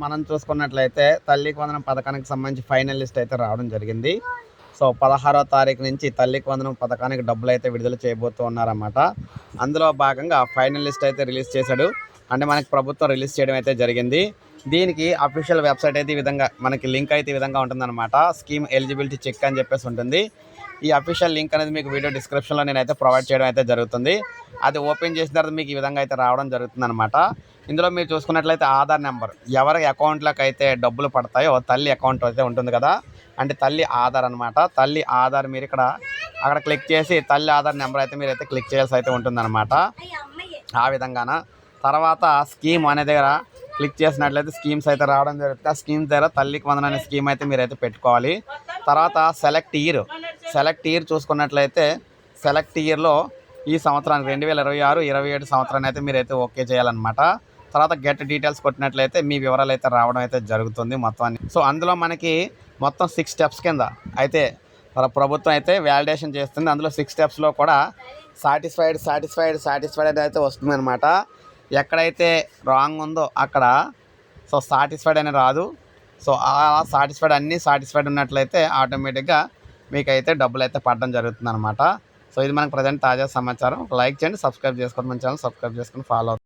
మనం చూసుకున్నట్లయితే తల్లికి వందనం పథకానికి సంబంధించి ఫైనల్ లిస్ట్ అయితే రావడం జరిగింది. సో 16వ తారీఖు నుంచి తల్లికి వందనం పథకానికి డబ్బులు అయితే విడుదల చేయబోతూ ఉన్నారన్నమాట. అందులో భాగంగా ఫైనల్ లిస్ట్ అయితే రిలీజ్ చేశాడు. అంటే మనకి ప్రభుత్వం రిలీజ్ చేయడం అయితే జరిగింది. దీనికి అఫీషియల్ వెబ్సైట్ అయితే ఈ విధంగా మనకి లింక్ అయితే ఈ విధంగా ఉంటుందన్నమాట. స్కీమ్ ఎలిజిబిలిటీ చెక్ అని చెప్పేసి ఉంటుంది. ఈ అఫీషియల్ లింక్ అనేది మీకు వీడియో డిస్క్రిప్షన్లో నేనైతే ప్రొవైడ్ చేయడం అయితే జరుగుతుంది. అది ఓపెన్ చేసిన తర్వాత మీకు ఈ విధంగా అయితే రావడం జరుగుతుందన్నమాట. ఇందులో మీరు చూసుకున్నట్లయితే ఆధార్ నెంబర్ ఎవరి అకౌంట్లోకి అయితే డబ్బులు పడతాయో తల్లి అకౌంట్ అయితే ఉంటుంది కదా, అంటే తల్లి ఆధార్ అనమాట. తల్లి ఆధార్ మీరు అక్కడ క్లిక్ చేసి తల్లి ఆధార్ నెంబర్ అయితే మీరైతే క్లిక్ చేయాల్సి అయితే ఉంటుందన్నమాట. ఆ విధంగాన తర్వాత స్కీమ్ అనే దగ్గర క్లిక్ చేసినట్లయితే స్కీమ్స్ అయితే రావడం జరుగుతుంది. ఆ స్కీమ్స్ దగ్గర తల్లికి వందనం అనే స్కీమ్ అయితే మీరైతే పెట్టుకోవాలి. తర్వాత సెలెక్ట్ ఇయర్ చూసుకున్నట్లయితే సెలెక్ట్ ఇయర్లో ఈ సంవత్సరానికి 2026-27 సంవత్సరాన్ని అయితే మీరైతే ఓకే చేయాలన్నమాట. తర్వాత గెట్ డీటెయిల్స్ కొట్టినట్లయితే మీ వివరాలు అయితే రావడం అయితే జరుగుతుంది మొత్తం అన్ని. సో అందులో మనకి మొత్తం 6 స్టెప్స్ కింద అయితే ప్రభుత్వం అయితే వ్యాలిడేషన్ చేస్తుంది. అందులో 6 స్టెప్స్లో కూడా సాటిస్ఫైడ్ అయితే వస్తుంది అనమాట. ఎక్కడైతే రాంగ్ ఉందో అక్కడ సో సాటిస్ఫైడ్ అని రాదు. సో అలా సాటిస్ఫైడ్ ఉన్నట్లయితే ఆటోమేటిక్గా మీకైతే డబ్బులు అయితే పడడం జరుగుతుంది అనమాట. సో ఇది మనకు ప్రజెంట్ తాజా సమాచారం. లైక్ చేయండి, సబ్స్క్రైబ్ చేసుకోండి, మన ఛానల్ సబ్స్క్రైబ్ చేసుకొని ఫాలో అవుతుంది.